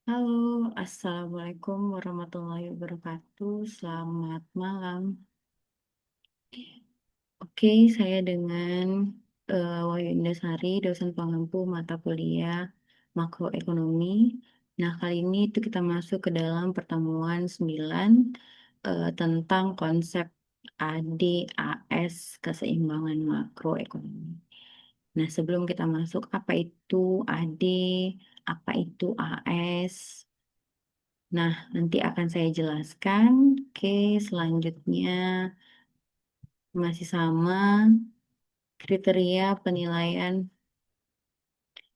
Halo, Assalamualaikum warahmatullahi wabarakatuh. Selamat malam. Oke, saya dengan Wahyu Indasari, dosen pengampu mata kuliah makroekonomi. Nah, kali ini itu kita masuk ke dalam pertemuan 9 tentang konsep ADAS, keseimbangan makroekonomi. Nah, sebelum kita masuk, apa itu AD, apa itu AS? Nah, nanti akan saya jelaskan. Oke, selanjutnya masih sama kriteria penilaian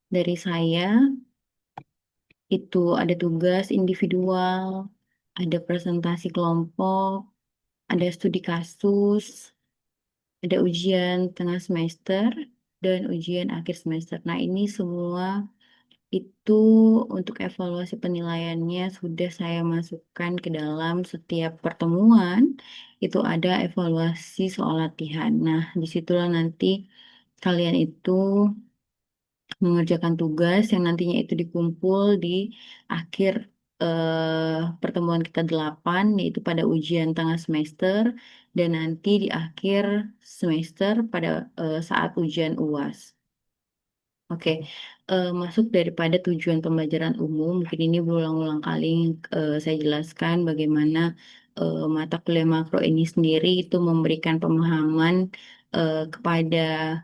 dari saya. Itu ada tugas individual, ada presentasi kelompok, ada studi kasus, ada ujian tengah semester, dan ujian akhir semester. Nah, ini semua itu untuk evaluasi penilaiannya sudah saya masukkan ke dalam setiap pertemuan. Itu ada evaluasi soal latihan. Nah, disitulah nanti kalian itu mengerjakan tugas yang nantinya itu dikumpul di akhir pertemuan kita 8, yaitu pada ujian tengah semester, dan nanti di akhir semester pada saat ujian UAS. Oke, masuk daripada tujuan pembelajaran umum, mungkin ini berulang-ulang kali saya jelaskan bagaimana mata kuliah makro ini sendiri itu memberikan pemahaman kepada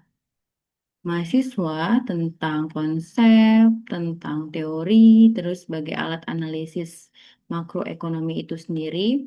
mahasiswa tentang konsep, tentang teori, terus sebagai alat analisis makroekonomi itu sendiri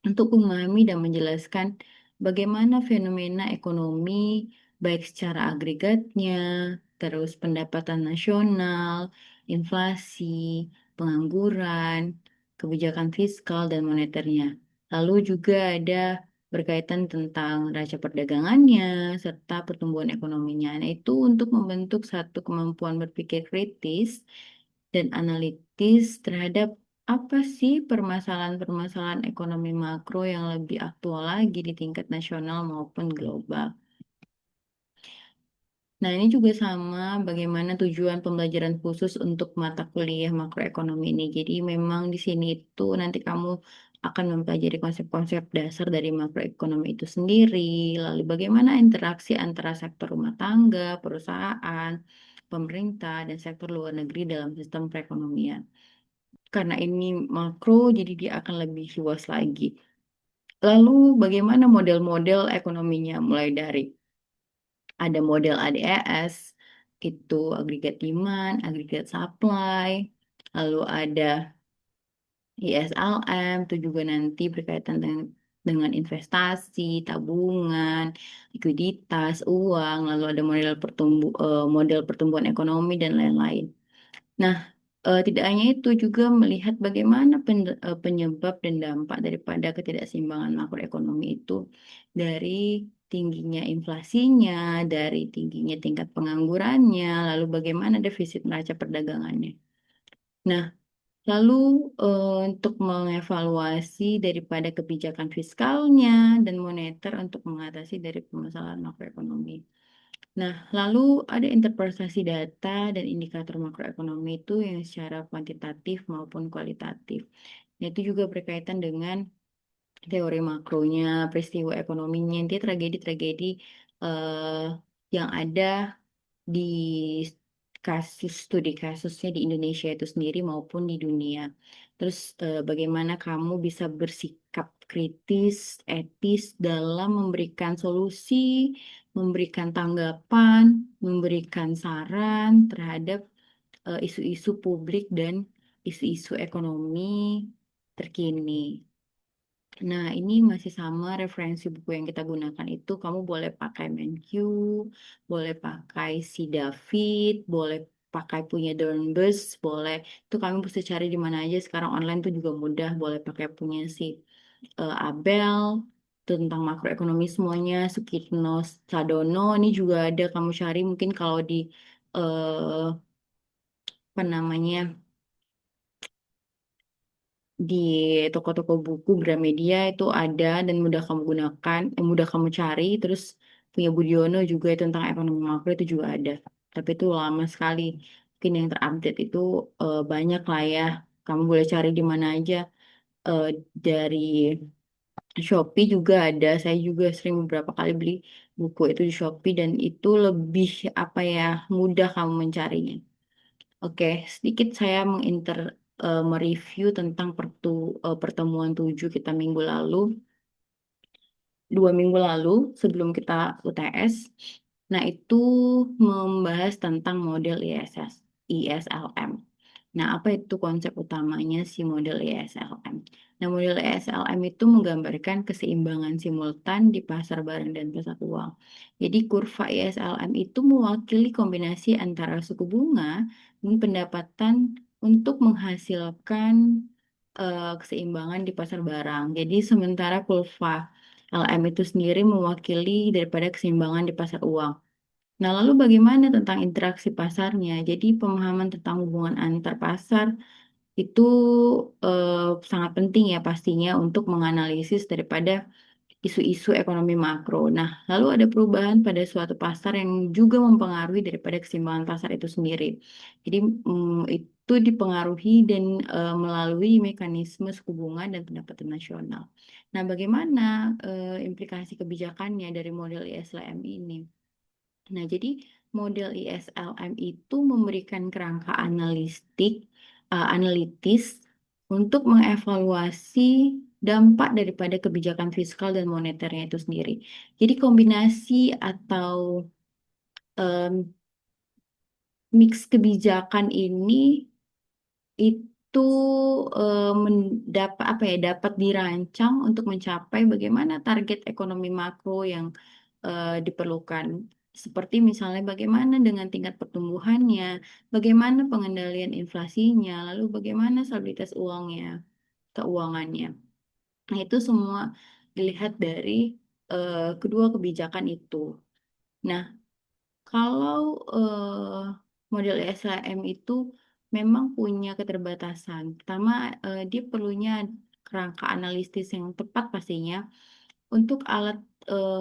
untuk memahami dan menjelaskan bagaimana fenomena ekonomi, baik secara agregatnya, terus pendapatan nasional, inflasi, pengangguran, kebijakan fiskal, dan moneternya. Lalu juga ada berkaitan tentang neraca perdagangannya, serta pertumbuhan ekonominya. Nah, itu untuk membentuk satu kemampuan berpikir kritis dan analitis terhadap apa sih permasalahan-permasalahan ekonomi makro yang lebih aktual lagi di tingkat nasional maupun global. Nah, ini juga sama bagaimana tujuan pembelajaran khusus untuk mata kuliah makroekonomi ini. Jadi memang di sini itu nanti kamu akan mempelajari konsep-konsep dasar dari makroekonomi itu sendiri, lalu bagaimana interaksi antara sektor rumah tangga, perusahaan, pemerintah, dan sektor luar negeri dalam sistem perekonomian. Karena ini makro, jadi dia akan lebih luas lagi. Lalu bagaimana model-model ekonominya? Mulai dari ada model ADES, itu agregat demand, agregat supply. Lalu ada ISLM, itu juga nanti berkaitan dengan investasi, tabungan, likuiditas, uang. Lalu ada model pertumbuhan ekonomi dan lain-lain. Nah, tidak hanya itu, juga melihat bagaimana penyebab dan dampak daripada ketidakseimbangan makroekonomi itu dari tingginya inflasinya, dari tingginya tingkat penganggurannya, lalu bagaimana defisit neraca perdagangannya. Nah, lalu untuk mengevaluasi daripada kebijakan fiskalnya dan moneter untuk mengatasi dari permasalahan makroekonomi. Nah, lalu ada interpretasi data dan indikator makroekonomi itu yang secara kuantitatif maupun kualitatif. Nah, itu juga berkaitan dengan teori makronya, peristiwa ekonominya, nanti tragedi-tragedi eh, yang ada di studi kasusnya di Indonesia itu sendiri maupun di dunia. Terus bagaimana kamu bisa bersikap kritis, etis dalam memberikan solusi, memberikan tanggapan, memberikan saran terhadap isu-isu publik dan isu-isu ekonomi terkini. Nah, ini masih sama referensi buku yang kita gunakan itu. Kamu boleh pakai MenQ, boleh pakai si David, boleh pakai punya Dornbus, boleh. Itu kamu bisa cari di mana aja. Sekarang online tuh juga mudah. Boleh pakai punya si Abel, tentang makroekonomi semuanya. Sukitno Sadono, ini juga ada. Kamu cari mungkin kalau di eh, apa namanya, di toko-toko buku Gramedia itu ada dan mudah kamu gunakan, mudah kamu cari. Terus punya Budiono juga tentang ekonomi makro itu juga ada. Tapi itu lama sekali. mungkin yang terupdate itu banyak lah ya. Kamu boleh cari di mana aja. Eh, dari Shopee juga ada. Saya juga sering beberapa kali beli buku itu di Shopee dan itu lebih apa ya, mudah kamu mencarinya. Oke, sedikit saya mereview tentang pertemuan 7 kita minggu lalu, 2 minggu lalu sebelum kita UTS. Nah, itu membahas tentang model ISLM. Nah, apa itu konsep utamanya si model ISLM? Nah, model ISLM itu menggambarkan keseimbangan simultan di pasar barang dan pasar uang. Jadi, kurva ISLM itu mewakili kombinasi antara suku bunga dan pendapatan untuk menghasilkan keseimbangan di pasar barang. Jadi, sementara kurva LM itu sendiri mewakili daripada keseimbangan di pasar uang. Nah, lalu bagaimana tentang interaksi pasarnya? Jadi, pemahaman tentang hubungan antar pasar itu sangat penting ya pastinya untuk menganalisis daripada isu-isu ekonomi makro. Nah, lalu ada perubahan pada suatu pasar yang juga mempengaruhi daripada keseimbangan pasar itu sendiri. Jadi, itu dipengaruhi dan melalui mekanisme suku bunga dan pendapatan nasional. Nah, bagaimana implikasi kebijakannya dari model ISLM ini? Nah, jadi model ISLM itu memberikan kerangka analitis untuk mengevaluasi dampak daripada kebijakan fiskal dan moneternya itu sendiri. Jadi kombinasi atau em, mix kebijakan ini itu mendapat apa ya, dapat dirancang untuk mencapai bagaimana target ekonomi makro yang diperlukan. Seperti misalnya bagaimana dengan tingkat pertumbuhannya, bagaimana pengendalian inflasinya, lalu bagaimana stabilitas keuangannya. Nah, itu semua dilihat dari kedua kebijakan itu. Nah, kalau model SHM itu memang punya keterbatasan. Pertama, dia perlunya kerangka analisis yang tepat pastinya untuk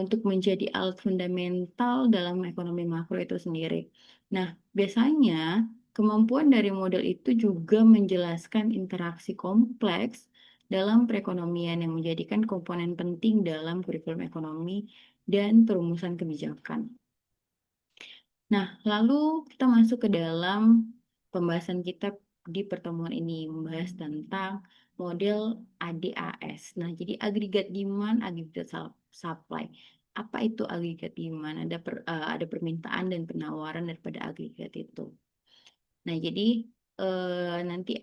untuk menjadi alat fundamental dalam ekonomi makro itu sendiri. Nah, biasanya kemampuan dari model itu juga menjelaskan interaksi kompleks dalam perekonomian yang menjadikan komponen penting dalam kurikulum ekonomi dan perumusan kebijakan. Nah, lalu kita masuk ke dalam pembahasan kita di pertemuan ini, membahas tentang model ADAS. Nah, jadi agregat demand, agregat supply. Apa itu agregat demand? Ada permintaan dan penawaran daripada agregat itu. Nah, jadi nanti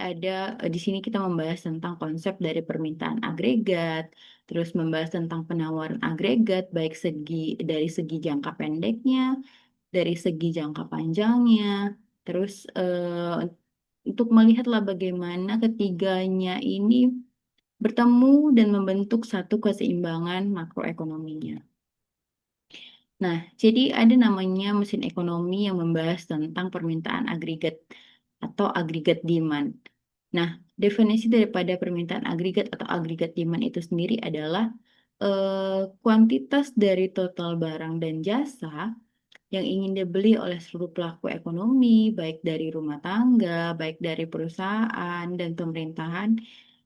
di sini kita membahas tentang konsep dari permintaan agregat, terus membahas tentang penawaran agregat, baik dari segi jangka pendeknya, dari segi jangka panjangnya, terus untuk melihatlah bagaimana ketiganya ini bertemu dan membentuk satu keseimbangan makroekonominya. Nah, jadi ada namanya mesin ekonomi yang membahas tentang permintaan agregat atau agregat demand. Nah, definisi daripada permintaan agregat atau agregat demand itu sendiri adalah kuantitas dari total barang dan jasa yang ingin dibeli oleh seluruh pelaku ekonomi, baik dari rumah tangga, baik dari perusahaan dan pemerintahan,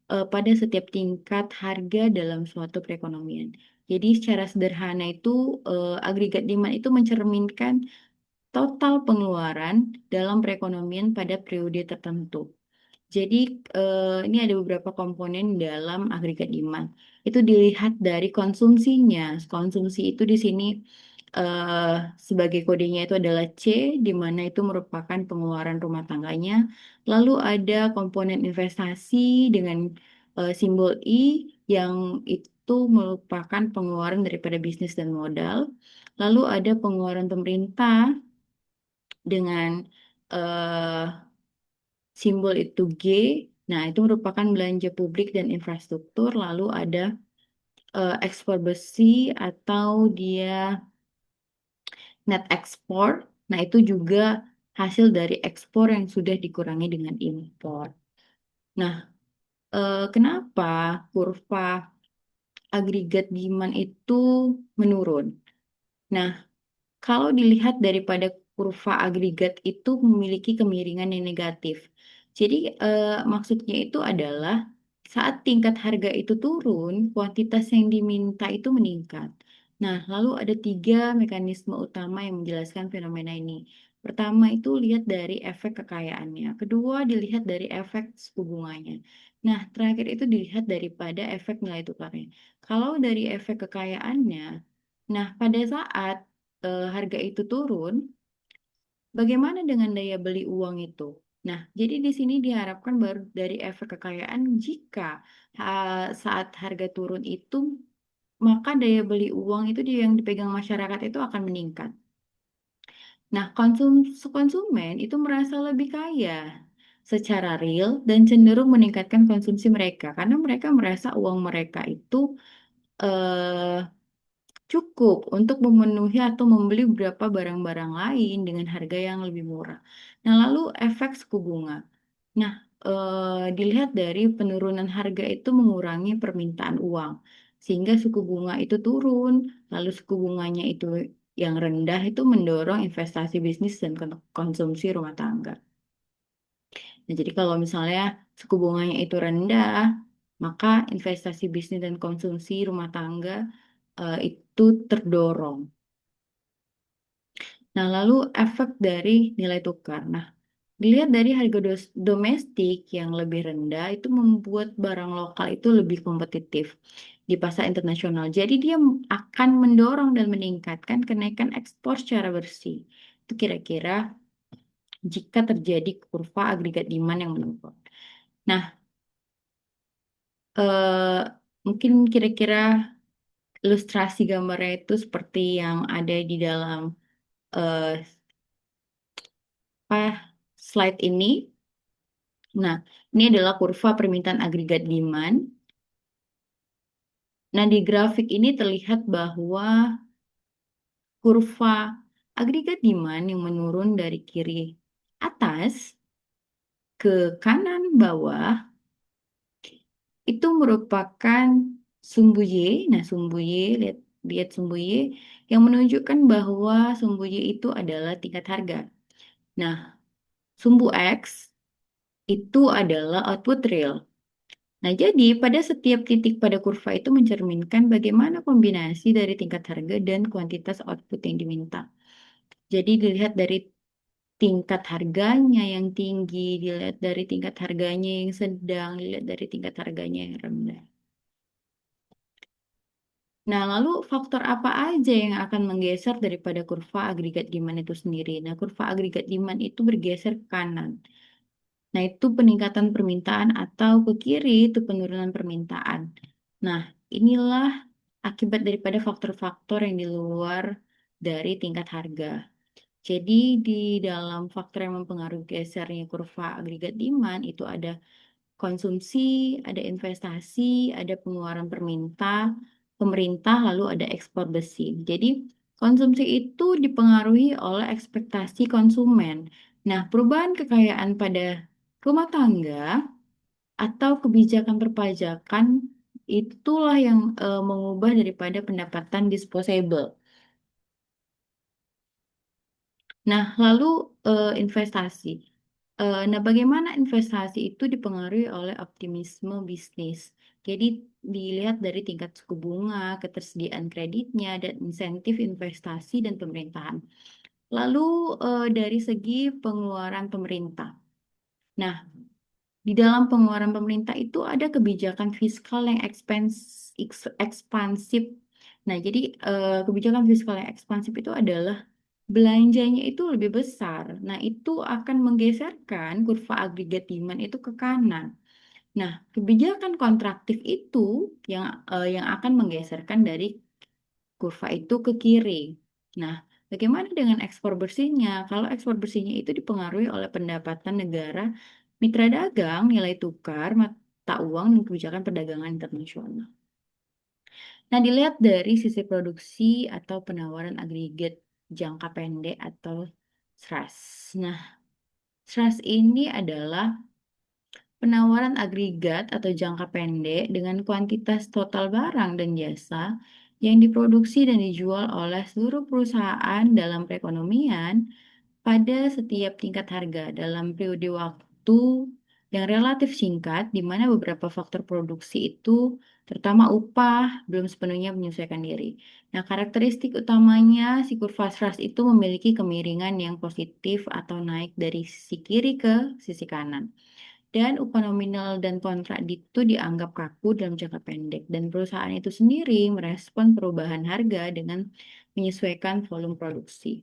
pada setiap tingkat harga dalam suatu perekonomian. Jadi secara sederhana itu agregat demand itu mencerminkan total pengeluaran dalam perekonomian pada periode tertentu. Jadi ini ada beberapa komponen dalam agregat demand. Itu dilihat dari konsumsinya. Konsumsi itu di sini eh, sebagai kodenya itu adalah C, di mana itu merupakan pengeluaran rumah tangganya. Lalu ada komponen investasi dengan simbol I, yang itu merupakan pengeluaran daripada bisnis dan modal. Lalu ada pengeluaran pemerintah dengan eh, simbol itu G. Nah, itu merupakan belanja publik dan infrastruktur. Lalu ada ekspor besi atau dia net export. Nah, itu juga hasil dari ekspor yang sudah dikurangi dengan impor. Nah, kenapa kurva agregat demand itu menurun? Nah, kalau dilihat daripada kurva agregat itu memiliki kemiringan yang negatif. Jadi maksudnya itu adalah saat tingkat harga itu turun, kuantitas yang diminta itu meningkat. Nah, lalu ada tiga mekanisme utama yang menjelaskan fenomena ini. Pertama itu lihat dari efek kekayaannya. Kedua dilihat dari efek suku bunganya. Nah, terakhir itu dilihat daripada efek nilai tukarnya. Kalau dari efek kekayaannya, nah pada saat harga itu turun, bagaimana dengan daya beli uang itu? Nah, jadi di sini diharapkan baru dari efek kekayaan jika saat harga turun itu, maka daya beli uang itu yang dipegang masyarakat itu akan meningkat. Nah, konsumen itu merasa lebih kaya secara real dan cenderung meningkatkan konsumsi mereka karena mereka merasa uang mereka itu eh, cukup untuk memenuhi atau membeli beberapa barang-barang lain dengan harga yang lebih murah. Nah, lalu efek suku bunga. Nah, dilihat dari penurunan harga itu mengurangi permintaan uang, sehingga suku bunga itu turun, lalu suku bunganya itu yang rendah itu mendorong investasi bisnis dan konsumsi rumah tangga. Nah, jadi kalau misalnya suku bunganya itu rendah, maka investasi bisnis dan konsumsi rumah tangga itu terdorong. Nah, lalu efek dari nilai tukar. Nah, dilihat dari harga domestik yang lebih rendah itu membuat barang lokal itu lebih kompetitif di pasar internasional. Jadi dia akan mendorong dan meningkatkan kenaikan ekspor secara bersih. Itu kira-kira jika terjadi kurva agregat demand yang menurun. Nah, mungkin kira-kira ilustrasi gambarnya itu seperti yang ada di dalam eh, apa, slide ini. Nah, ini adalah kurva permintaan agregat demand. Nah, di grafik ini terlihat bahwa kurva agregat demand yang menurun dari kiri atas ke kanan bawah itu merupakan sumbu Y. Nah, sumbu Y, lihat, lihat sumbu Y yang menunjukkan bahwa sumbu Y itu adalah tingkat harga. Nah, sumbu X itu adalah output real. Nah, jadi pada setiap titik pada kurva itu mencerminkan bagaimana kombinasi dari tingkat harga dan kuantitas output yang diminta. Jadi dilihat dari tingkat harganya yang tinggi, dilihat dari tingkat harganya yang sedang, dilihat dari tingkat harganya yang rendah. Nah, lalu faktor apa aja yang akan menggeser daripada kurva agregat demand itu sendiri? Nah, kurva agregat demand itu bergeser ke kanan. Nah, itu peningkatan permintaan atau ke kiri itu penurunan permintaan. Nah, inilah akibat daripada faktor-faktor yang di luar dari tingkat harga. Jadi di dalam faktor yang mempengaruhi gesernya kurva agregat demand itu ada konsumsi, ada investasi, ada pengeluaran pemerintah, lalu ada ekspor besi. Jadi konsumsi itu dipengaruhi oleh ekspektasi konsumen. Nah, perubahan kekayaan pada rumah tangga atau kebijakan perpajakan itulah yang mengubah daripada pendapatan disposable. Nah, lalu investasi. Nah, bagaimana investasi itu dipengaruhi oleh optimisme bisnis. Jadi dilihat dari tingkat suku bunga, ketersediaan kreditnya, dan insentif investasi dan pemerintahan. Lalu dari segi pengeluaran pemerintah. Nah, di dalam pengeluaran pemerintah itu ada kebijakan fiskal yang ekspansif. Nah, jadi kebijakan fiskal yang ekspansif itu adalah belanjanya itu lebih besar. Nah, itu akan menggeserkan kurva agregat demand itu ke kanan. Nah, kebijakan kontraktif itu yang akan menggeserkan dari kurva itu ke kiri. Nah, bagaimana dengan ekspor bersihnya? Kalau ekspor bersihnya itu dipengaruhi oleh pendapatan negara, mitra dagang, nilai tukar, mata uang, dan kebijakan perdagangan internasional. Nah, dilihat dari sisi produksi atau penawaran agregat jangka pendek atau SRAS. Nah, SRAS ini adalah penawaran agregat atau jangka pendek dengan kuantitas total barang dan jasa yang diproduksi dan dijual oleh seluruh perusahaan dalam perekonomian pada setiap tingkat harga dalam periode waktu yang relatif singkat, di mana beberapa faktor produksi itu, terutama upah, belum sepenuhnya menyesuaikan diri. Nah, karakteristik utamanya si kurva thrust itu memiliki kemiringan yang positif atau naik dari sisi kiri ke sisi kanan. Dan upah nominal dan kontrak itu dianggap kaku dalam jangka pendek. Dan perusahaan itu sendiri merespon perubahan harga dengan menyesuaikan volume produksi.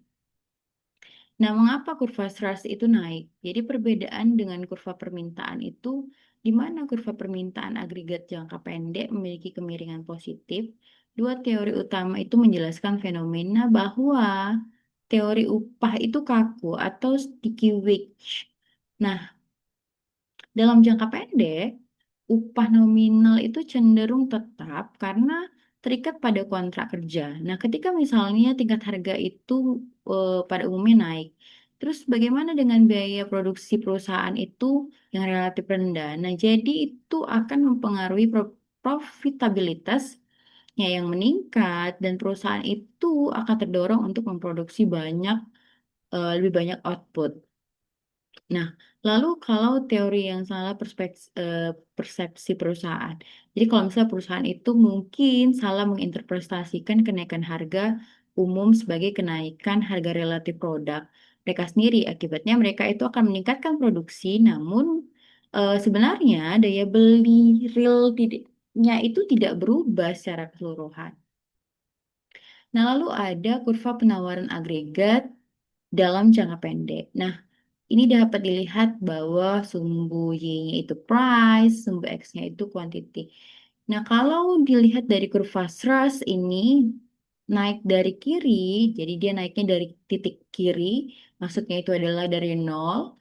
Nah, mengapa kurva Strass itu naik? Jadi perbedaan dengan kurva permintaan itu, di mana kurva permintaan agregat jangka pendek memiliki kemiringan positif. Dua teori utama itu menjelaskan fenomena bahwa teori upah itu kaku atau sticky wage. Nah, dalam jangka pendek, upah nominal itu cenderung tetap karena terikat pada kontrak kerja. Nah, ketika misalnya tingkat harga itu pada umumnya naik, terus bagaimana dengan biaya produksi perusahaan itu yang relatif rendah? Nah, jadi itu akan mempengaruhi profitabilitasnya yang meningkat dan perusahaan itu akan terdorong untuk memproduksi lebih banyak output. Nah, lalu kalau teori yang salah persepsi perusahaan. Jadi kalau misalnya perusahaan itu mungkin salah menginterpretasikan kenaikan harga umum sebagai kenaikan harga relatif produk mereka sendiri. Akibatnya mereka itu akan meningkatkan produksi, namun sebenarnya daya beli realnya itu tidak berubah secara keseluruhan. Nah, lalu ada kurva penawaran agregat dalam jangka pendek. Nah, ini dapat dilihat bahwa sumbu Y-nya itu price, sumbu X-nya itu quantity. Nah, kalau dilihat dari kurva Strass ini naik dari kiri, jadi dia naiknya dari titik kiri, maksudnya itu adalah dari nol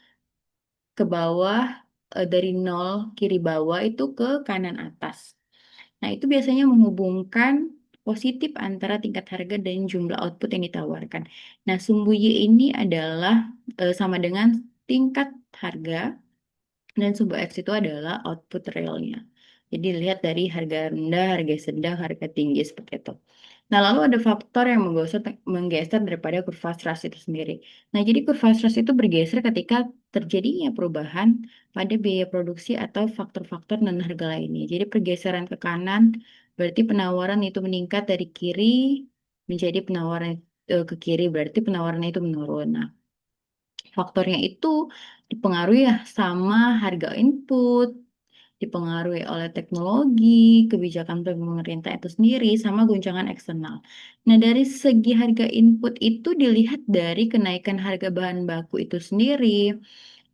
ke bawah, dari nol kiri bawah itu ke kanan atas. Nah, itu biasanya menghubungkan positif antara tingkat harga dan jumlah output yang ditawarkan. Nah, sumbu Y ini adalah sama dengan tingkat harga dan sumbu X itu adalah output realnya. Jadi lihat dari harga rendah, harga sedang, harga tinggi seperti itu. Nah, lalu ada faktor yang menggeser daripada kurva Strass itu sendiri. Nah, jadi kurva Strass itu bergeser ketika terjadinya perubahan pada biaya produksi atau faktor-faktor non-harga lainnya. Jadi pergeseran ke kanan berarti penawaran itu meningkat dari kiri menjadi penawaran ke kiri, berarti penawarannya itu menurun. Nah, faktornya itu dipengaruhi ya sama harga input, dipengaruhi oleh teknologi, kebijakan pemerintah itu sendiri, sama guncangan eksternal. Nah, dari segi harga input itu dilihat dari kenaikan harga bahan baku itu sendiri,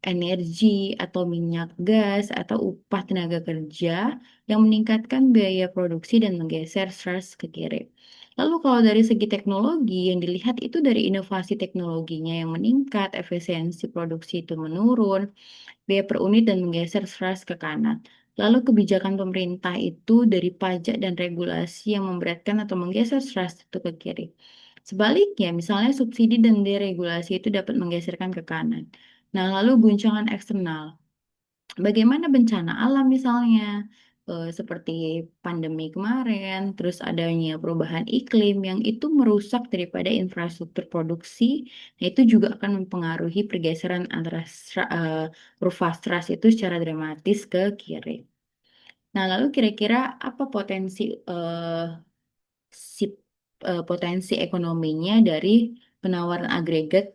energi atau minyak gas atau upah tenaga kerja yang meningkatkan biaya produksi dan menggeser stress ke kiri. Lalu kalau dari segi teknologi yang dilihat itu dari inovasi teknologinya yang meningkat, efisiensi produksi itu menurun, biaya per unit dan menggeser stress ke kanan. Lalu kebijakan pemerintah itu dari pajak dan regulasi yang memberatkan atau menggeser stress itu ke kiri. Sebaliknya, misalnya subsidi dan deregulasi itu dapat menggeserkan ke kanan. Nah, lalu guncangan eksternal. Bagaimana bencana alam misalnya, seperti pandemi kemarin, terus adanya perubahan iklim yang itu merusak daripada infrastruktur produksi, nah itu juga akan mempengaruhi pergeseran antara kurva Strass itu secara dramatis ke kiri. Nah, lalu kira-kira apa si, potensi ekonominya dari penawaran agregat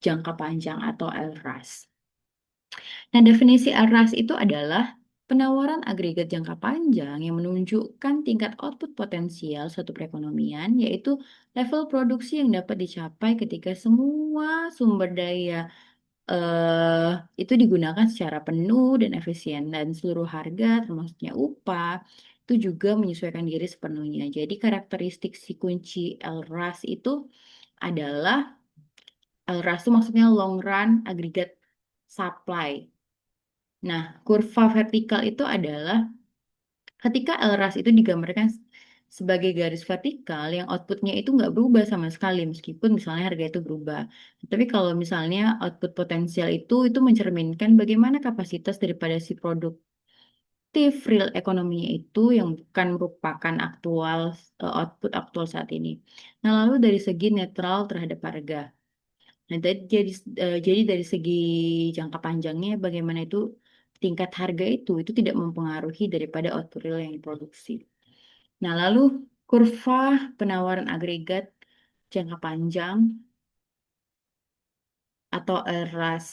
jangka panjang atau LRAS? Nah, definisi ARAS itu adalah penawaran agregat jangka panjang yang menunjukkan tingkat output potensial suatu perekonomian, yaitu level produksi yang dapat dicapai ketika semua sumber daya itu digunakan secara penuh dan efisien, dan seluruh harga, termasuknya upah, itu juga menyesuaikan diri sepenuhnya. Jadi, karakteristik si kunci LRAS itu adalah LRAS itu maksudnya long run aggregate supply. Nah, kurva vertikal itu adalah ketika LRAS itu digambarkan sebagai garis vertikal yang outputnya itu nggak berubah sama sekali meskipun misalnya harga itu berubah. Tapi kalau misalnya output potensial itu mencerminkan bagaimana kapasitas daripada si produktif real ekonominya itu yang bukan merupakan output aktual saat ini. Nah, lalu dari segi netral terhadap harga. Nah, jadi dari segi jangka panjangnya bagaimana itu tingkat harga itu tidak mempengaruhi daripada output real yang diproduksi. Nah, lalu kurva penawaran agregat jangka panjang atau ERAS.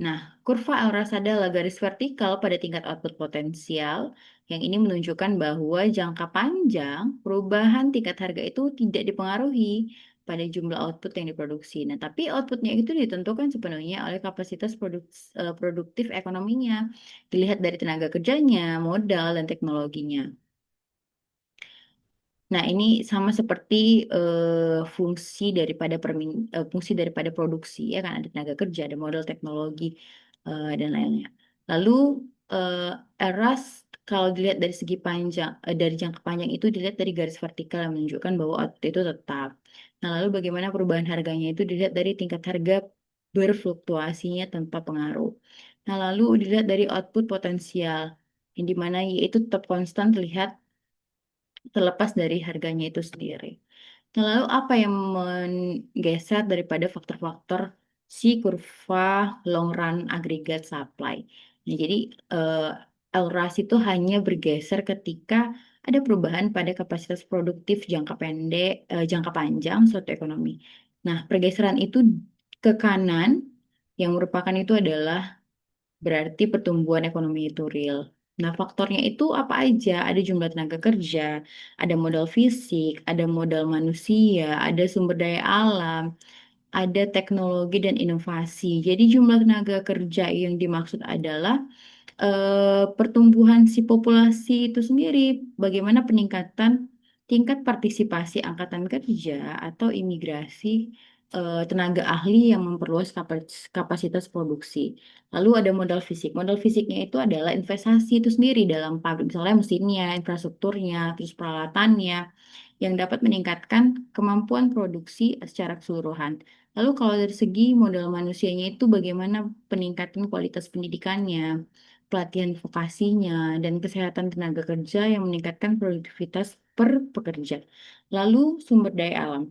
Nah, kurva ERAS adalah garis vertikal pada tingkat output potensial yang ini menunjukkan bahwa jangka panjang perubahan tingkat harga itu tidak dipengaruhi pada jumlah output yang diproduksi. Nah, tapi outputnya itu ditentukan sepenuhnya oleh kapasitas produktif ekonominya, dilihat dari tenaga kerjanya, modal, dan teknologinya. Nah, ini sama seperti fungsi daripada produksi ya kan ada tenaga kerja, ada modal teknologi dan lainnya. Lalu eh, eras kalau dilihat dari segi panjang dari jangka panjang itu dilihat dari garis vertikal yang menunjukkan bahwa output itu tetap. Nah, lalu bagaimana perubahan harganya itu dilihat dari tingkat harga berfluktuasinya tanpa pengaruh. Nah, lalu dilihat dari output potensial yang dimana yaitu tetap konstan terlihat terlepas dari harganya itu sendiri. Nah, lalu apa yang menggeser daripada faktor-faktor si kurva long run aggregate supply? Nah, jadi LRAS itu hanya bergeser ketika ada perubahan pada kapasitas produktif jangka pendek, jangka panjang suatu ekonomi. Nah, pergeseran itu ke kanan yang merupakan itu adalah berarti pertumbuhan ekonomi itu real. Nah, faktornya itu apa aja? Ada jumlah tenaga kerja, ada modal fisik, ada modal manusia, ada sumber daya alam, ada teknologi dan inovasi. Jadi jumlah tenaga kerja yang dimaksud adalah pertumbuhan si populasi itu sendiri, bagaimana peningkatan tingkat partisipasi angkatan kerja atau imigrasi tenaga ahli yang memperluas kapasitas produksi. Lalu ada modal fisik. Modal fisiknya itu adalah investasi itu sendiri dalam pabrik, misalnya mesinnya, infrastrukturnya, terus peralatannya, yang dapat meningkatkan kemampuan produksi secara keseluruhan. Lalu kalau dari segi modal manusianya itu bagaimana peningkatan kualitas pendidikannya, pelatihan vokasinya, dan kesehatan tenaga kerja yang meningkatkan produktivitas per pekerja. Lalu sumber daya alam.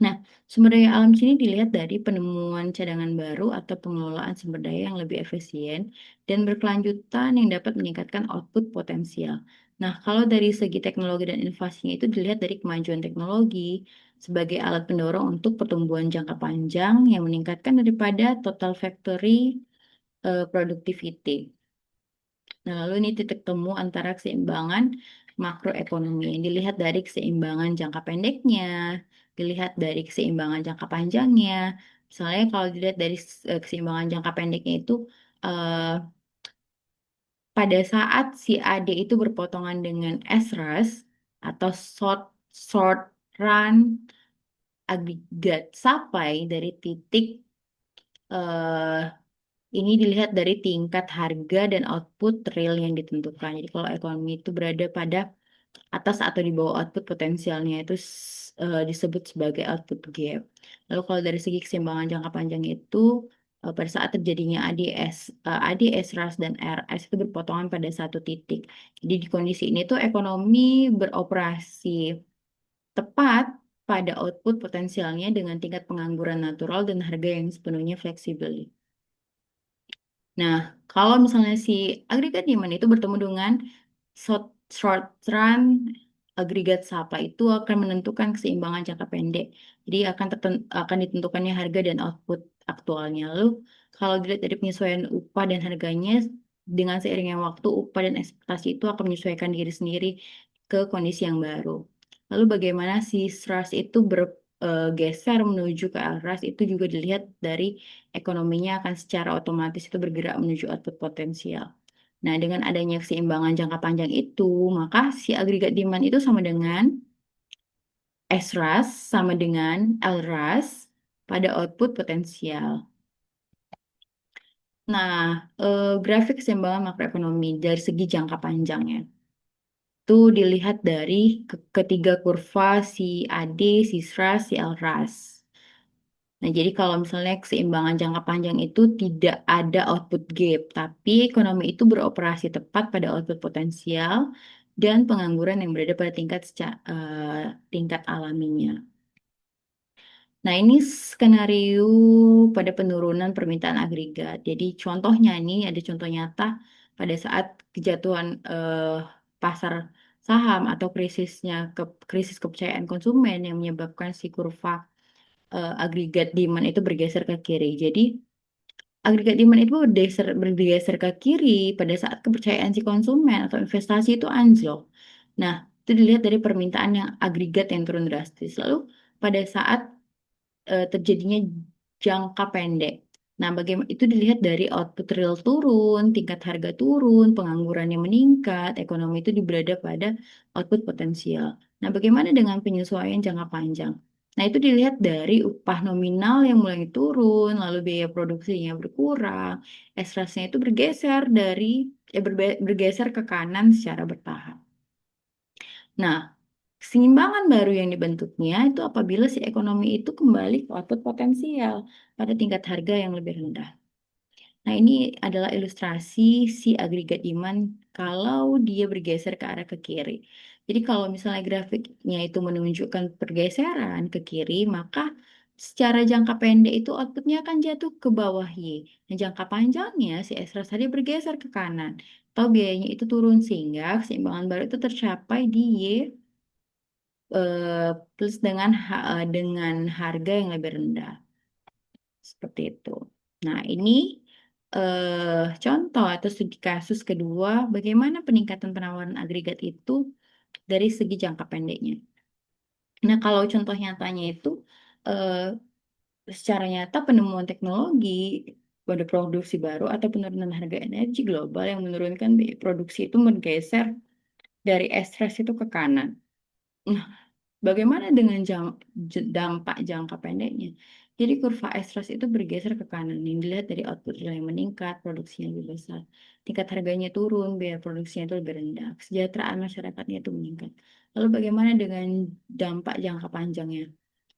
Nah, sumber daya alam sini dilihat dari penemuan cadangan baru atau pengelolaan sumber daya yang lebih efisien dan berkelanjutan yang dapat meningkatkan output potensial. Nah, kalau dari segi teknologi dan inovasinya itu dilihat dari kemajuan teknologi sebagai alat pendorong untuk pertumbuhan jangka panjang yang meningkatkan daripada total factory productivity. Nah, lalu ini titik temu antara keseimbangan makroekonomi yang dilihat dari keseimbangan jangka pendeknya, dilihat dari keseimbangan jangka panjangnya. Misalnya kalau dilihat dari keseimbangan jangka pendeknya itu eh, pada saat si AD itu berpotongan dengan SRAS atau short short run aggregate supply dari titik eh, ini dilihat dari tingkat harga dan output real yang ditentukan. Jadi kalau ekonomi itu berada pada atas atau di bawah output potensialnya itu disebut sebagai output gap. Lalu kalau dari segi keseimbangan jangka panjang itu pada saat terjadinya ADS, RAS, dan RS itu berpotongan pada satu titik. Jadi di kondisi ini tuh ekonomi beroperasi tepat pada output potensialnya dengan tingkat pengangguran natural dan harga yang sepenuhnya fleksibel. Nah, kalau misalnya si agregat demand itu bertemu dengan short, short run agregat supply itu akan menentukan keseimbangan jangka pendek. Jadi akan ditentukannya harga dan output aktualnya. Lalu kalau dilihat dari penyesuaian upah dan harganya dengan seiringnya waktu upah dan ekspektasi itu akan menyesuaikan diri sendiri ke kondisi yang baru. Lalu bagaimana si SRAS itu bergeser menuju ke arah itu juga dilihat dari ekonominya akan secara otomatis itu bergerak menuju output potensial. Nah, dengan adanya keseimbangan jangka panjang itu, maka si agregat demand itu sama dengan SRAS sama dengan LRAS pada output potensial. Nah, grafik keseimbangan makroekonomi dari segi jangka panjangnya itu dilihat dari ketiga kurva si AD, si SRAS, si LRAS. Nah, jadi kalau misalnya keseimbangan jangka panjang itu tidak ada output gap, tapi ekonomi itu beroperasi tepat pada output potensial dan pengangguran yang berada pada tingkat alaminya. Nah, ini skenario pada penurunan permintaan agregat. Jadi contohnya ini ada contoh nyata pada saat kejatuhan pasar saham atau krisis kepercayaan konsumen yang menyebabkan si kurva agregat demand itu bergeser ke kiri. Jadi agregat demand itu bergeser ke kiri pada saat kepercayaan si konsumen atau investasi itu anjlok. Nah, itu dilihat dari permintaan yang agregat yang turun drastis. Lalu pada saat terjadinya jangka pendek. Nah, bagaimana itu dilihat dari output real turun, tingkat harga turun, pengangguran yang meningkat, ekonomi itu berada pada output potensial. Nah, bagaimana dengan penyesuaian jangka panjang? Nah, itu dilihat dari upah nominal yang mulai turun, lalu biaya produksinya berkurang, ekstrasinya itu bergeser ke kanan secara bertahap. Nah, keseimbangan baru yang dibentuknya itu apabila si ekonomi itu kembali ke output potensial pada tingkat harga yang lebih rendah. Nah, ini adalah ilustrasi si agregat demand kalau dia bergeser ke arah ke kiri. Jadi kalau misalnya grafiknya itu menunjukkan pergeseran ke kiri, maka secara jangka pendek itu outputnya akan jatuh ke bawah Y. Dan jangka panjangnya si ekstras tadi bergeser ke kanan. Atau biayanya itu turun sehingga keseimbangan baru itu tercapai di Y plus dengan harga yang lebih rendah seperti itu. Nah, ini contoh atau studi kasus kedua bagaimana peningkatan penawaran agregat itu dari segi jangka pendeknya. Nah, kalau contoh nyatanya itu eh, secara nyata penemuan teknologi pada produksi baru atau penurunan harga energi global yang menurunkan biaya produksi itu bergeser dari ekstras itu ke kanan. Nah, bagaimana dengan dampak jangka pendeknya? Jadi kurva ekstras itu bergeser ke kanan. Yang dilihat dari output real yang meningkat, produksinya lebih besar. Tingkat harganya turun, biaya produksinya itu lebih rendah. Kesejahteraan masyarakatnya itu meningkat. Lalu bagaimana dengan dampak jangka panjangnya?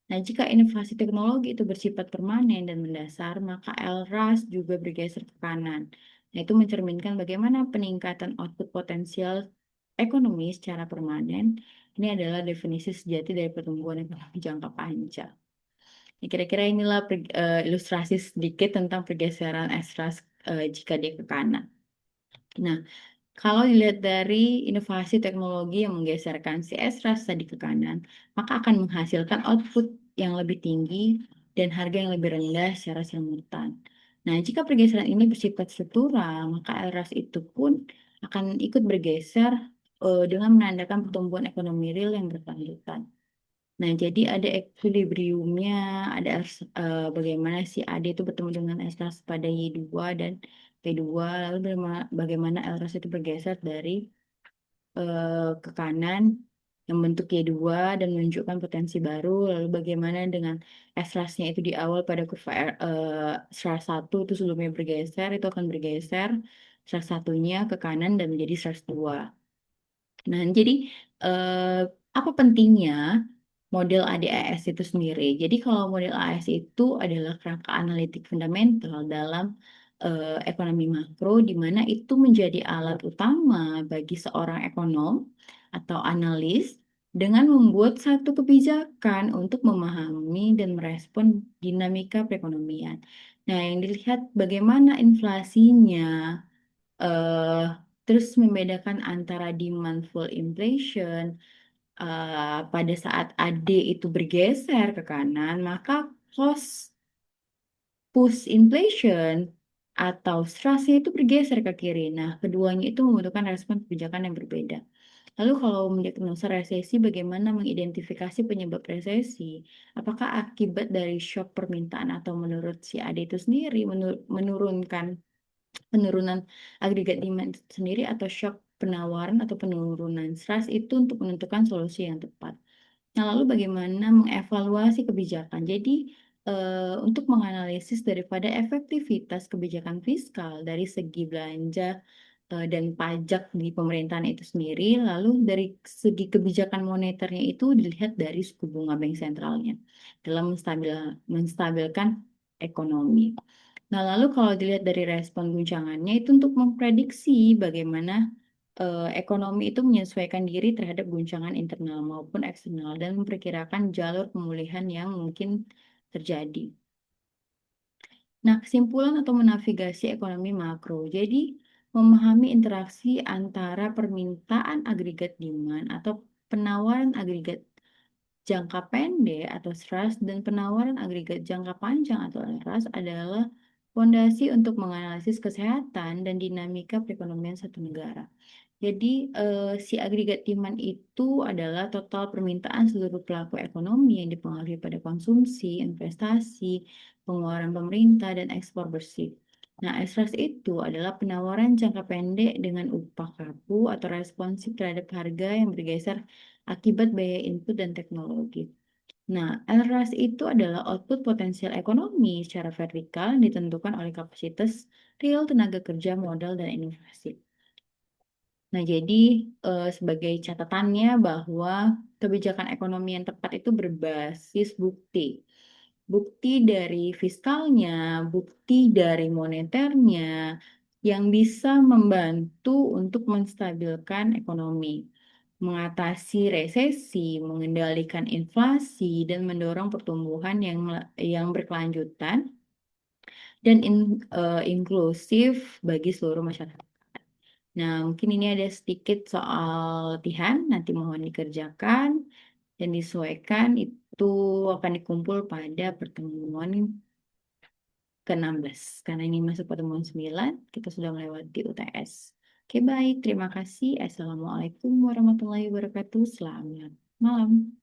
Nah, jika inovasi teknologi itu bersifat permanen dan mendasar, maka LRAS juga bergeser ke kanan. Nah, itu mencerminkan bagaimana peningkatan output potensial ekonomi secara permanen. Ini adalah definisi sejati dari pertumbuhan ekonomi jangka panjang. Ya, kira-kira inilah ilustrasi sedikit tentang pergeseran ekstras jika dia ke kanan. Nah, kalau dilihat dari inovasi teknologi yang menggeserkan CSRAS tadi ke kanan, maka akan menghasilkan output yang lebih tinggi dan harga yang lebih rendah secara simultan. Nah, jika pergeseran ini bersifat struktural, maka LRAS itu pun akan ikut bergeser dengan menandakan pertumbuhan ekonomi real yang berkelanjutan. Nah, jadi ada equilibriumnya, bagaimana si AD itu bertemu dengan SRAS pada Y2 dan P2, lalu bagaimana LRAS itu bergeser dari ke kanan yang bentuk Y2 dan menunjukkan potensi baru, lalu bagaimana dengan SRAS-nya itu di awal pada kurva SRAS 1 itu sebelumnya bergeser, itu akan bergeser SRAS satunya ke kanan dan menjadi SRAS 2. Nah, jadi eh, apa pentingnya model ADAS itu sendiri? Jadi kalau model AS itu adalah kerangka analitik fundamental dalam ekonomi makro, di mana itu menjadi alat utama bagi seorang ekonom atau analis dengan membuat satu kebijakan untuk memahami dan merespon dinamika perekonomian. Nah, yang dilihat bagaimana inflasinya, eh terus membedakan antara demand full inflation pada saat AD itu bergeser ke kanan, maka cost push inflation atau stressnya itu bergeser ke kiri. Nah, keduanya itu membutuhkan respon kebijakan yang berbeda. Lalu kalau mendiagnosa resesi, bagaimana mengidentifikasi penyebab resesi? Apakah akibat dari shock permintaan atau menurut si AD itu sendiri menurunkan penurunan agregat demand sendiri atau shock penawaran atau penurunan trust itu untuk menentukan solusi yang tepat. Nah, lalu bagaimana mengevaluasi kebijakan? Jadi, untuk menganalisis daripada efektivitas kebijakan fiskal dari segi belanja dan pajak di pemerintahan itu sendiri, lalu dari segi kebijakan moneternya itu dilihat dari suku bunga bank sentralnya dalam menstabilkan ekonomi. Nah, lalu kalau dilihat dari respon guncangannya itu untuk memprediksi bagaimana ekonomi itu menyesuaikan diri terhadap guncangan internal maupun eksternal dan memperkirakan jalur pemulihan yang mungkin terjadi. Nah, kesimpulan atau menavigasi ekonomi makro. Jadi, memahami interaksi antara permintaan agregat demand atau penawaran agregat jangka pendek atau SRAS dan penawaran agregat jangka panjang atau LRAS adalah fondasi untuk menganalisis kesehatan dan dinamika perekonomian satu negara. Jadi, si agregat demand itu adalah total permintaan seluruh pelaku ekonomi yang dipengaruhi pada konsumsi, investasi, pengeluaran pemerintah, dan ekspor bersih. Nah, SRAS itu adalah penawaran jangka pendek dengan upah kaku atau responsif terhadap harga yang bergeser akibat biaya input dan teknologi. Nah, LRAS itu adalah output potensial ekonomi secara vertikal yang ditentukan oleh kapasitas real tenaga kerja, modal, dan inovasi. Nah, jadi sebagai catatannya bahwa kebijakan ekonomi yang tepat itu berbasis bukti. Bukti dari fiskalnya, bukti dari moneternya, yang bisa membantu untuk menstabilkan ekonomi, mengatasi resesi, mengendalikan inflasi, dan mendorong pertumbuhan yang berkelanjutan dan inklusif bagi seluruh masyarakat. Nah, mungkin ini ada sedikit soal latihan, nanti mohon dikerjakan dan disesuaikan itu akan dikumpul pada pertemuan ke-16. Karena ini masuk pertemuan 9, kita sudah melewati UTS. Oke, baik. Terima kasih. Assalamualaikum warahmatullahi wabarakatuh. Selamat malam.